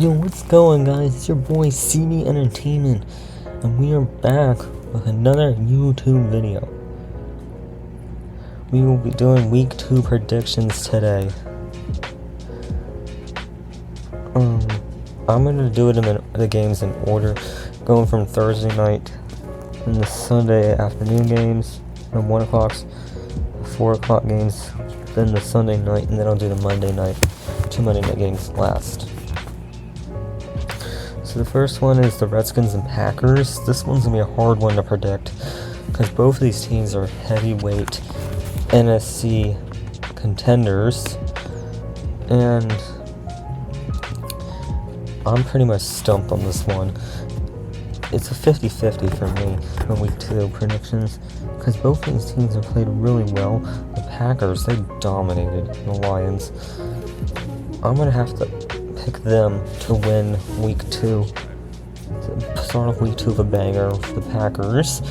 Yo, what's going, guys? It's your boy CB Entertainment, and we are back with another YouTube video. We will be doing week 2 predictions today. I'm gonna do it in the games in order, going from Thursday night and the Sunday afternoon games, and 1 o'clock, 4 o'clock games, then the Sunday night, and then I'll do the Monday night, 2 Monday night games last. So the first one is the Redskins and Packers. This one's gonna be a hard one to predict because both of these teams are heavyweight NFC contenders, and I'm pretty much stumped on this one. It's a 50-50 for me in week 2 predictions because both of these teams have played really well. The Packers, they dominated the Lions. I'm gonna have to pick them to win week 2. To start off week 2 with a banger for the Packers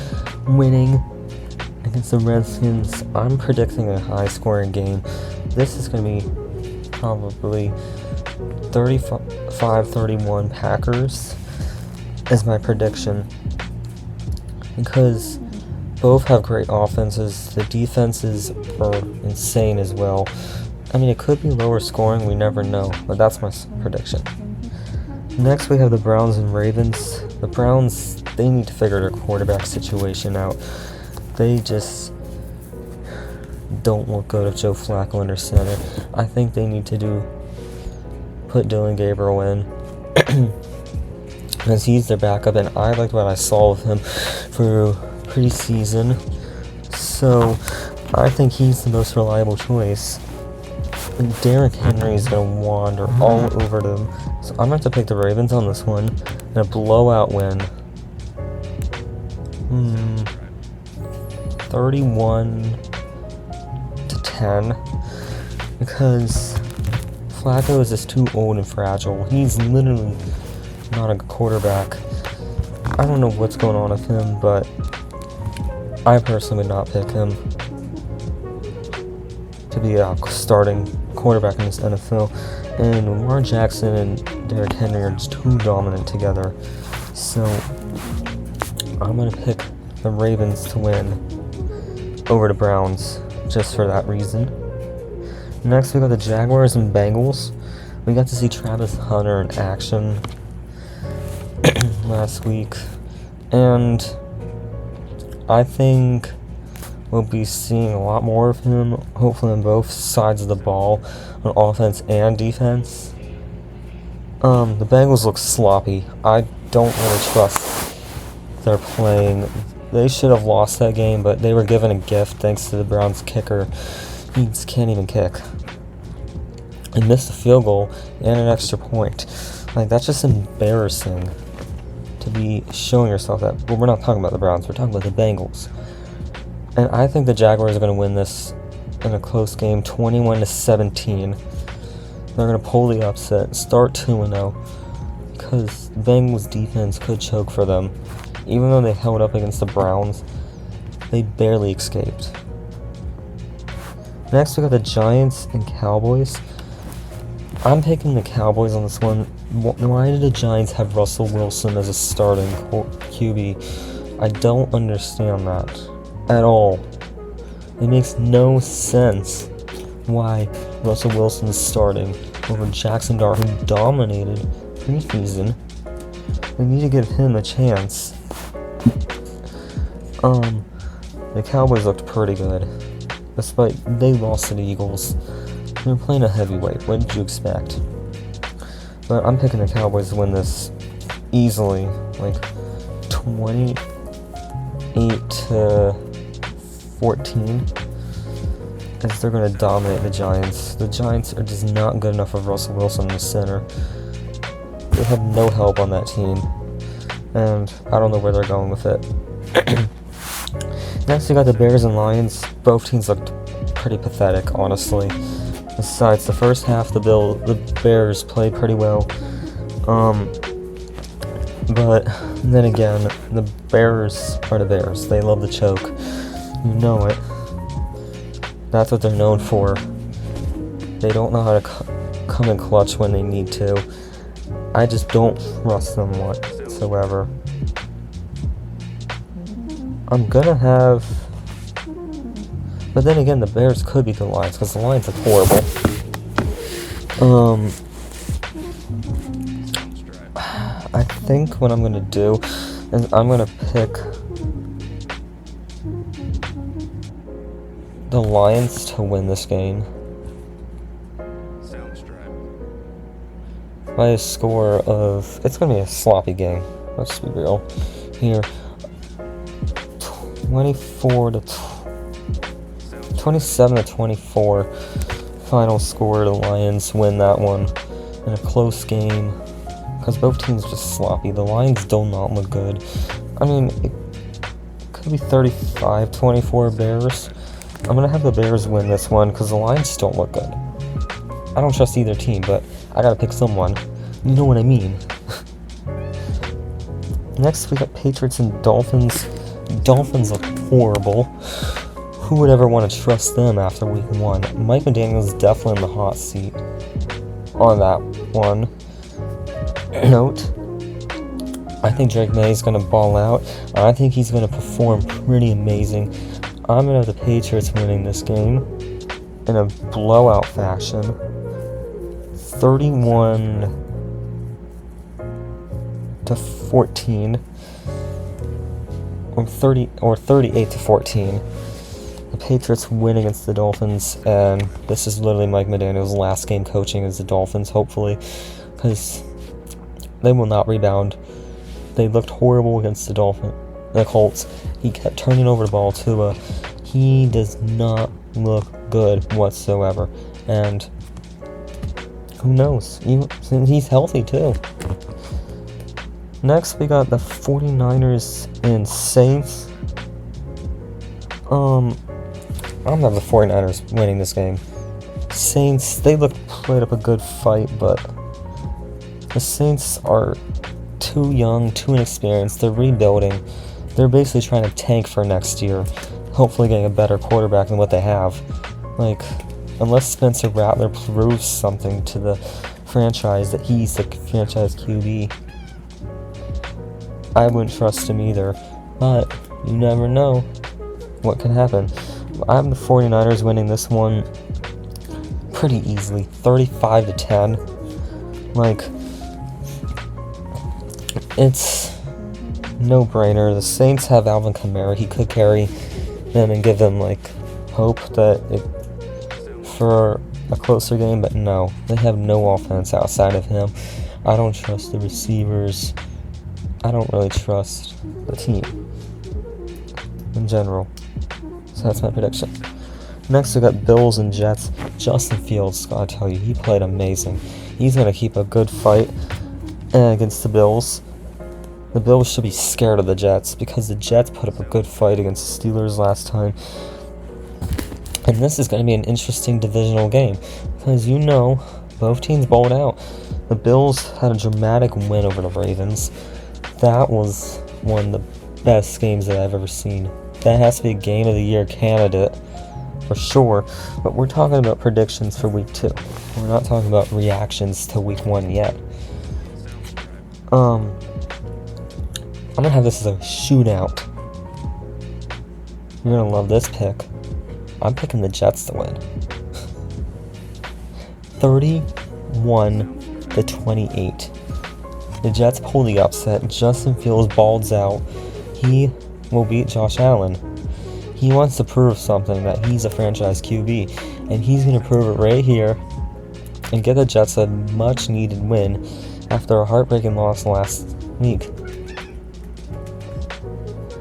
winning against the Redskins. I'm predicting a high scoring game. This is going to be probably 35-31 Packers as my prediction, because both have great offenses. The defenses are insane as well. I mean, it could be lower scoring, we never know, but that's my prediction. Next, we have the Browns and Ravens. The Browns, they need to figure their quarterback situation out. They just don't look good with Joe Flacco under center. I think they need to put Dylan Gabriel in because he's their backup, and I liked what I saw of him for preseason. So I think he's the most reliable choice. And Derrick Henry is going to wander all over them. So I'm going to have to pick the Ravens on this one. And a blowout win. 31-10. Because Flacco is just too old and fragile. He's literally not a quarterback. I don't know what's going on with him, but I personally would not pick him to be a starting quarterback in this NFL. And Lamar Jackson and Derrick Henry are just too dominant together. So I'm going to pick the Ravens to win over the Browns just for that reason. Next, we got the Jaguars and Bengals. We got to see Travis Hunter in action last week, and I think we'll be seeing a lot more of him, hopefully on both sides of the ball, on offense and defense. The Bengals look sloppy. I don't really trust their playing. They should have lost that game, but they were given a gift thanks to the Browns kicker. He just can't even kick. And missed a field goal and an extra point. Like, that's just embarrassing to be showing yourself that. Well, we're not talking about the Browns, we're talking about the Bengals. And I think the Jaguars are going to win this in a close game, 21-17. They're going to pull the upset, start 2-0, because the Bengals defense could choke for them. Even though they held up against the Browns, they barely escaped. Next, we got the Giants and Cowboys. I'm picking the Cowboys on this one. Why did the Giants have Russell Wilson as a starting QB? I don't understand that at all. It makes no sense why Russell Wilson is starting over Jackson Dart, who dominated preseason. We need to give him a chance. The Cowboys looked pretty good, despite they lost to the Eagles. They're playing a heavyweight. What did you expect? But I'm picking the Cowboys to win this easily, like 28-14, as they're going to dominate the Giants. The Giants are just not good enough of Russell Wilson in the center. They have no help on that team, and I don't know where they're going with it. Next, we got the Bears and Lions. Both teams looked pretty pathetic, honestly. Besides, the first half, the Bears played pretty well. But then again, the Bears are the Bears. They love to choke. You know it. That's what they're known for. They don't know how to come in clutch when they need to. I just don't trust them whatsoever. I'm gonna have... But then again, the Bears could beat the Lions, because the Lions are horrible. I think what I'm gonna do is I'm gonna pick the Lions to win this game by a score of... It's gonna be a sloppy game. Let's be real here. 27-24 final score. The Lions win that one in a close game because both teams are just sloppy. The Lions do not look good. I mean, it could be 35-24 Bears. I'm gonna have the Bears win this one because the Lions don't look good. I don't trust either team, but I gotta pick someone. You know what I mean. Next, we got Patriots and Dolphins. Dolphins look horrible. Who would ever want to trust them after week 1? Mike McDaniel's definitely in the hot seat on that one. Note, I think Drake May is going to ball out. I think he's going to perform pretty amazing. I'm going to have the Patriots winning this game in a blowout fashion. 31-14. Or 38-14. The Patriots win against the Dolphins, and this is literally Mike McDaniel's last game coaching as the Dolphins, hopefully, because they will not rebound. They looked horrible against the Colts. He kept turning over the ball to he does not look good whatsoever, and who knows? He's healthy too. Next, we got the 49ers and Saints. I'm gonna have the 49ers winning this game. Saints, they played up a good fight, but the Saints are too young, too inexperienced. They're rebuilding. They're basically trying to tank for next year, hopefully getting a better quarterback than what they have. Like, unless Spencer Rattler proves something to the franchise that he's the franchise QB, I wouldn't trust him either, but you never know what can happen. I have the 49ers winning this one pretty easily, 35-10. Like, it's no-brainer. The Saints have Alvin Kamara. He could carry them and give them, like, hope for a closer game, but no. They have no offense outside of him. I don't trust the receivers. I don't really trust the team in general. So that's my prediction. Next, we got Bills and Jets. Justin Fields, gotta tell you, he played amazing. He's gonna keep a good fight against the Bills. The Bills should be scared of the Jets because the Jets put up a good fight against the Steelers last time. And this is gonna be an interesting divisional game because both teams balled out. The Bills had a dramatic win over the Ravens. That was one of the best games that I've ever seen. That has to be a Game of the Year candidate for sure, but we're talking about predictions for week 2. We're not talking about reactions to week 1 yet. I'm gonna have this as a shootout. You're gonna love this pick. I'm picking the Jets to win. 31-28. The Jets pull the upset. Justin Fields balls out. He will beat Josh Allen. He wants to prove something, that he's a franchise QB, and he's going to prove it right here and get the Jets a much-needed win after a heartbreaking loss last week.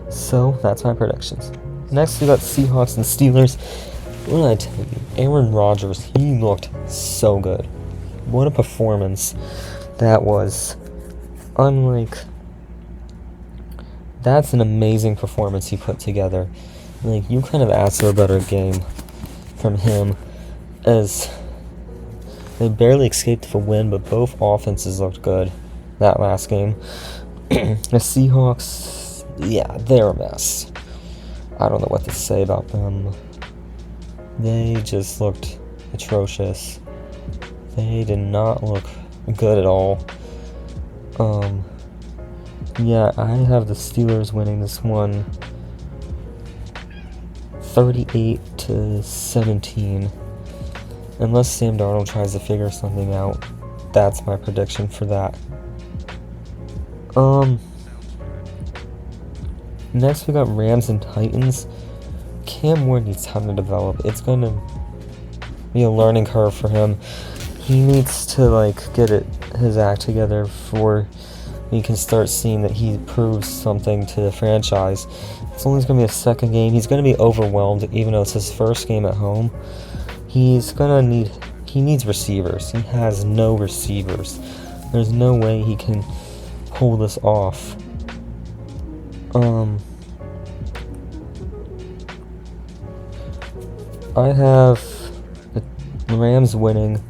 So, that's my predictions. Next, we got Seahawks and Steelers. What did I tell you? Aaron Rodgers, he looked so good. What a performance that was. That's an amazing performance he put together. Like, you kind of asked for a better game from him, as they barely escaped for a win, but both offenses looked good that last game. The Seahawks, yeah, they're a mess. I don't know what to say about them. They just looked atrocious. They did not look good at all. Yeah, I have the Steelers winning this one 38-17. Unless Sam Darnold tries to figure something out. That's my prediction for that. Next we got Rams and Titans. Cam Ward needs time to develop. It's gonna be a learning curve for him. He needs to get his act together before we can start seeing that he proves something to the franchise. It's only gonna be a second game. He's gonna be overwhelmed, even though it's his first game at home. He needs receivers. He has no receivers. There's no way he can pull this off. I have the Rams winning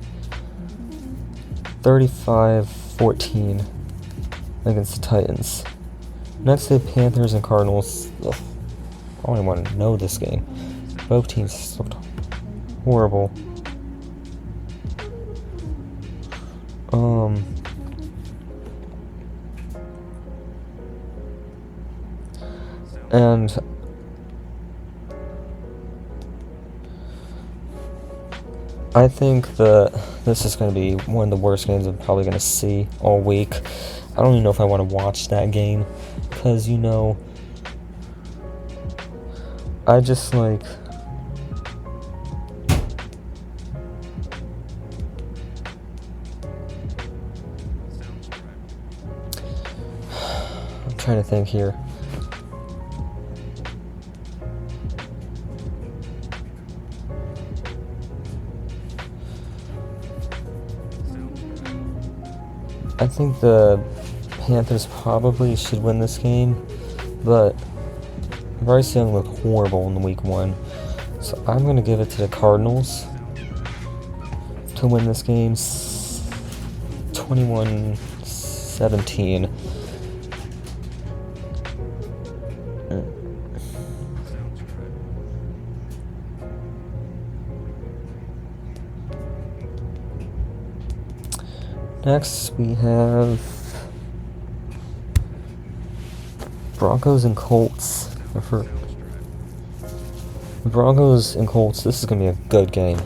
35-14 against the Titans. Next, the Panthers and Cardinals. Ugh, I don't even want to know this game. Both teams looked horrible. And I think that this is going to be one of the worst games I'm probably going to see all week. I don't even know if I want to watch that game, because, I just I'm trying to think here. I think the Panthers probably should win this game, but Bryce Young looked horrible in week 1, so I'm going to give it to the Cardinals to win this game 21-17. Next, we have Broncos and Colts. For Broncos and Colts, this is going to be a good game.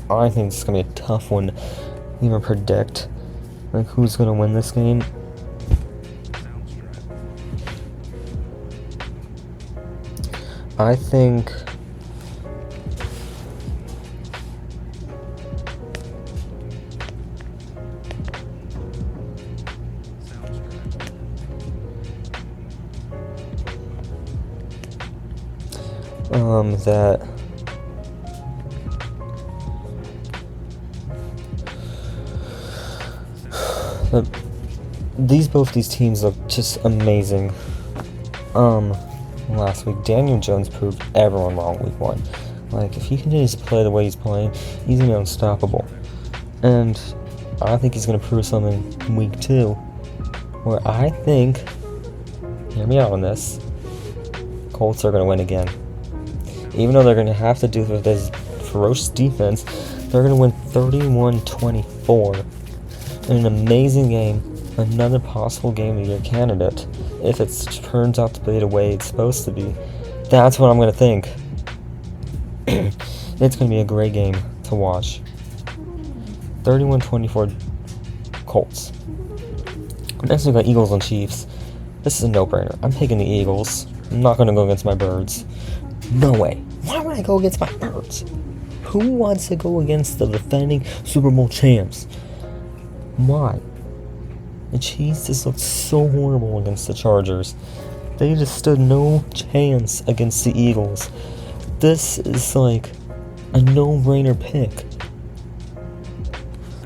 I think this is going to be a tough one to even predict. Who's going to win this game? I think that both these teams look just amazing. Last week, Daniel Jones proved everyone wrong week 1. If he continues to play the way he's playing, he's gonna be unstoppable. And I think he's gonna prove something in week 2, where I think, hear me out on this, Colts are gonna win again. Even though they're going to have to do with this ferocious defense, they're going to win 31-24 in an amazing game, another possible game of the year candidate, if it turns out to be the way it's supposed to be. That's what I'm going to think. It's going to be a great game to watch. 31-24 Colts. Next we got Eagles and Chiefs. This is a no-brainer. I'm picking the Eagles. I'm not going to go against my Birds. No way. Why would I go against my Birds? Who wants to go against the defending Super Bowl champs? Why? The Chiefs just looked so horrible against the Chargers. They just stood no chance against the Eagles. This is a no-brainer pick.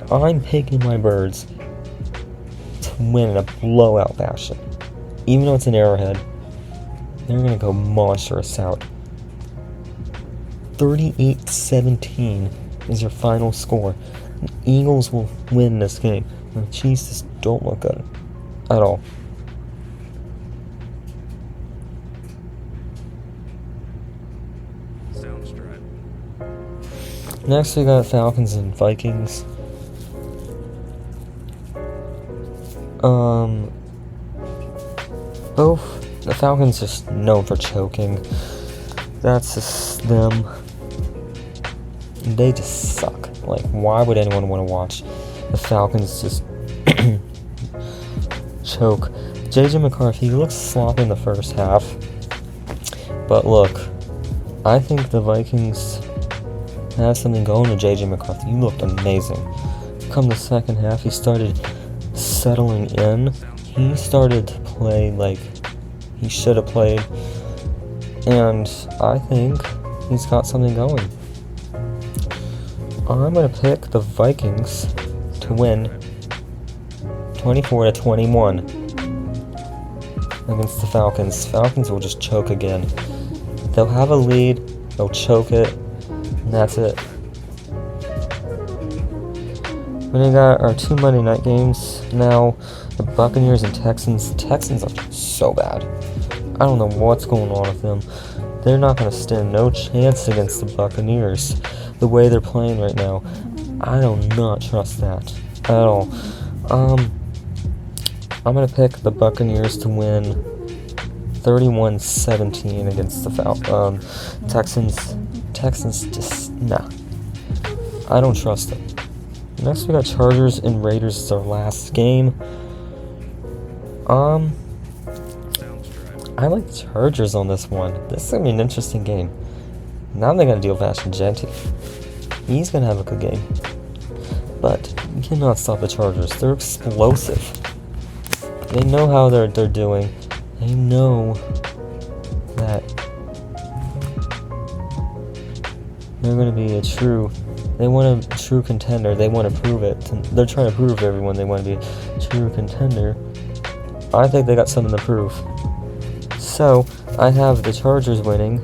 I'm picking my Birds to win in a blowout fashion. Even though it's an Arrowhead, they're going to go monstrous out. 38-17 is your final score. The Eagles will win this game. The Chiefs just don't look good at all. Sounds right. Next we got Falcons and Vikings. Both the Falcons just known for choking. That's just them. They just suck. Like, why would anyone want to watch the Falcons just choke? JJ McCarthy looks sloppy in the first half. But look, I think the Vikings have something going to JJ McCarthy. You looked amazing. Come the second half, he started settling in. He started to play like he should have played. And I think he's got something going. I'm going to pick the Vikings to win 24-21 against the Falcons. Falcons will just choke again. They'll have a lead, they'll choke it, and that's it. We got our 2 Monday night games now. The Buccaneers and Texans. Texans are so bad. I don't know what's going on with them. They're not going to stand no chance against the Buccaneers. The way they're playing right now, I do not trust that at all. I'm going to pick the Buccaneers to win 31-17 against the Texans. Texans just, nah. I don't trust them. Next we got Chargers and Raiders as our last game. I like the Chargers on this one. This is going to be an interesting game. Now they're going to deal with Ashton Jeanty. He's going to have a good game. But you cannot stop the Chargers. They're explosive. They know how they're doing. They know that they're going to be they want a true contender. They want to prove it. They're trying to prove to everyone they want to be a true contender. I think they got something to prove. So, I have the Chargers winning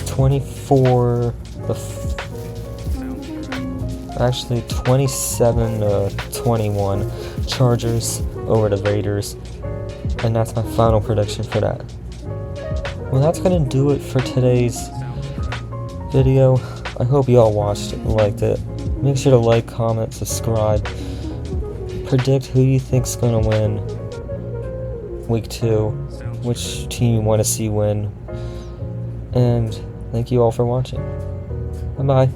27-21 Chargers over the Raiders. And that's my final prediction for that. Well, that's going to do it for today's video. I hope you all watched it and liked it. Make sure to like, comment, subscribe. Predict who you think's going to win Week 2. Which team you want to see win. And thank you all for watching. Bye-bye.